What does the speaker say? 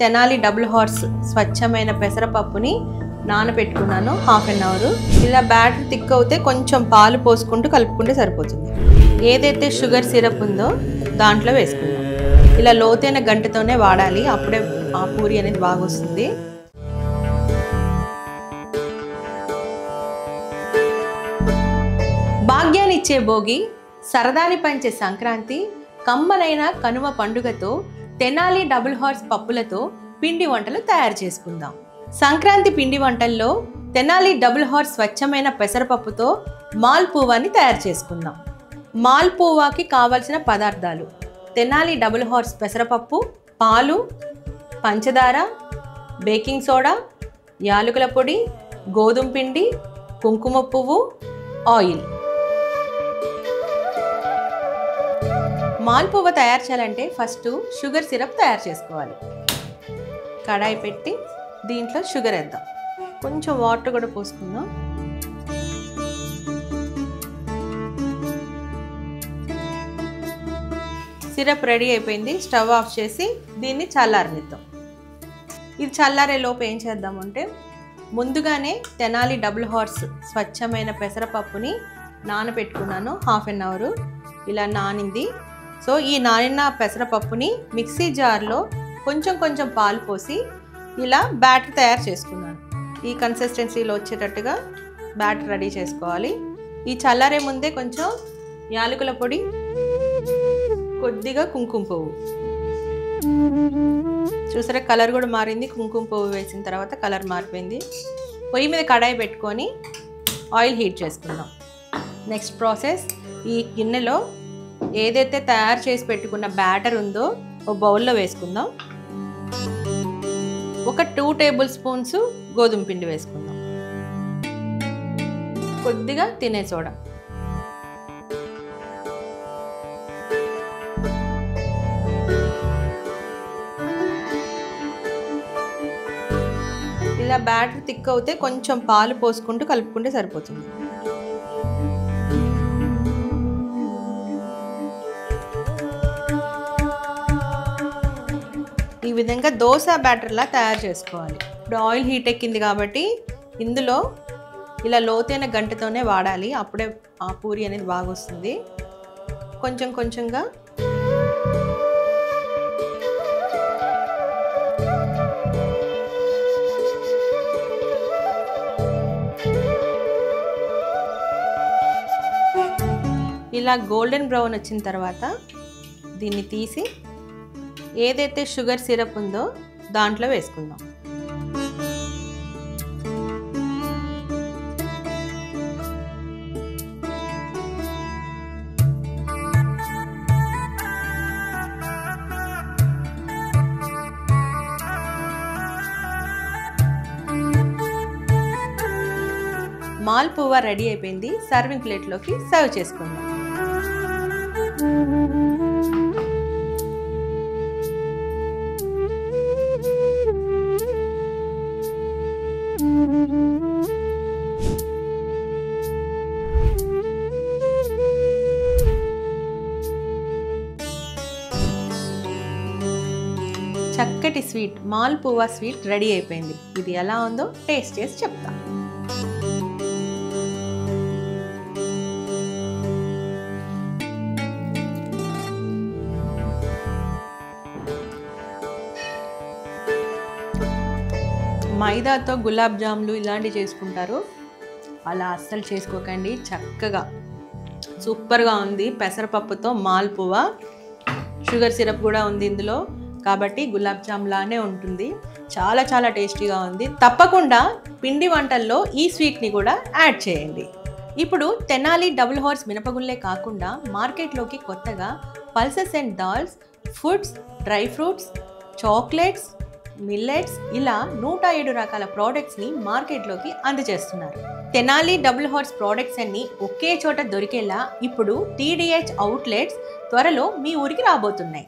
Tenali double horse స్వచ్ఛమైన పెసరపప్పుని నానబెట్టుకున్నాను half an hour. ఇలా బ్యాటర్ థిక్ అవుతే కొంచెం పాలు పోసుకుంటూ కలుపుకుంటే సరిపోతుంది. ఏదైతే షుగర్ సిరప్ ఉందో దాంట్లో వేసుకుందాం. ఇలా లోతైన గంటతోనే వాడాలి, అప్పుడే ఆ పూరి అనేది బాగా వస్తుంది. భాగ్యాన్నిచ్చే భోగి, సరదాని పంచే సంక్రాంతి, కమ్మనైన కనుమ పండుగతో తెనాలి డబుల్ హార్స్ పప్పులతో పిండి వంటలు తయారు చేసుకుందాం. సంక్రాంతి పిండి వంటల్లో తెనాలి డబుల్ హార్స్ స్వచ్ఛమైన పెసరపప్పుతో మాల్పువాని తయారు చేసుకుందాం. మాల్పువాకి కావలసిన పదార్థాలు: తెనాలి డబుల్ హార్స్ పెసరపప్పు, పాలు, పంచదార, బేకింగ్ సోడా, యాలకుల పొడి, గోధుమ పిండి, కుంకుమ పువ్వు, ఆయిల్. మాల్పువ తయారు చేయాలంటే ఫస్ట్ షుగర్ సిరప్ తయారు చేసుకోవాలి. కడాయి పెట్టి దీంట్లో షుగర్ వేద్దాం. కొంచెం వాటర్ కూడా పోసుకుందాం. సిరప్ రెడీ అయిపోయింది. స్టవ్ ఆఫ్ చేసి దీన్ని చల్లారనిద్దాం. ఇది చల్లారే లోపు ఏం చేద్దామంటే, ముందుగానే తెనాలి డబుల్ హార్స్ స్వచ్ఛమైన పెసరపప్పుని నానబెట్టుకున్నాను హాఫ్ అన్ అవర్. ఇలా నానింది. సో ఈ నానిన పెసరపప్పుని మిక్సీ జార్లో కొంచెం పాలు పోసి ఇలా బ్యాటర్ తయారు చేసుకున్నాను. ఈ కన్సిస్టెన్సీలో వచ్చేటట్టుగా బ్యాటర్ రెడీ చేసుకోవాలి. ఈ చల్లారే ముందే కొంచెం యాలకుల పొడి, కొద్దిగా కుంకుమ పువ్వు. చూసారా, కలర్ కూడా మారింది. కుంకుమ పువ్వు వేసిన తర్వాత కలర్ మారిపోయింది. పొయ్యి మీద కడాయి పెట్టుకొని ఆయిల్ హీట్ చేసుకుందాం. నెక్స్ట్ ప్రాసెస్, ఈ గిన్నెలో ఏదైతే తయారు చేసి పెట్టుకున్న బ్యాటర్ ఉందో ఒక బౌల్లో వేసుకుందాం. ఒక 2 టేబుల్ స్పూన్స్ గోధుమ పిండి వేసుకుందాం. కొద్దిగా తినే సోడా, ఇలా బ్యాటర్ థిక్ అవుతే కొంచెం పాలు పోసుకుంటూ కలుపుకుంటే సరిపోతుంది. ఈ విధంగా దోశ బ్యాటర్లా తయారు చేసుకోవాలి. ఇప్పుడు ఆయిల్ హీట్ ఎక్కింది కాబట్టి ఇందులో ఇలా లోతైన గంటతోనే వాడాలి, అప్పుడే ఆ పూరి అనేది బాగా వస్తుంది. కొంచెంగా ఇలా గోల్డెన్ బ్రౌన్ వచ్చిన తర్వాత దీన్ని తీసి ఏదైతే షుగర్ సిరప్ ఉందో దాంట్లో వేసుకుందాం. మాల్పువా రెడీ అయిపోయింది. సర్వింగ్ ప్లేట్లోకి సర్వ్ చేసుకుందాం. చక్కటి స్వీట్ మాల్పువా స్వీట్ రెడీ అయిపోయింది. ఇది ఎలా ఉందో టేస్ట్ చేసి చెప్తా. మైదాతో గులాబ్ జాములు ఇలాంటివి చేసుకుంటారు, అలా అస్సలు చేసుకోకండి. చక్కగా సూపర్గా ఉంది. పెసరపప్పుతో మాల్పువా, షుగర్ సిరప్ కూడా ఉంది ఇందులో, కాబట్టి గులాబ్ జామ్ లానే ఉంటుంది. చాలా టేస్టీగా ఉంది. తప్పకుండా పిండి వంటల్లో ఈ స్వీట్ని కూడా యాడ్ చేయండి. ఇప్పుడు తెనాలి డబుల్ హార్స్ మినపగుళ్ళే కాకుండా మార్కెట్లోకి కొత్తగా pulses and dals, foods, dry fruits, chocolates, millets ఇలా 107 రకాల ప్రోడక్ట్స్ని మార్కెట్లోకి అందజేస్తున్నారు. తెనాలి డబుల్ హార్స్ ప్రోడక్ట్స్ అన్ని ఒకే చోట దొరికేలా ఇప్పుడు TDH అవుట్లెట్స్ త్వరలో మీ ఊరికి రాబోతున్నాయి.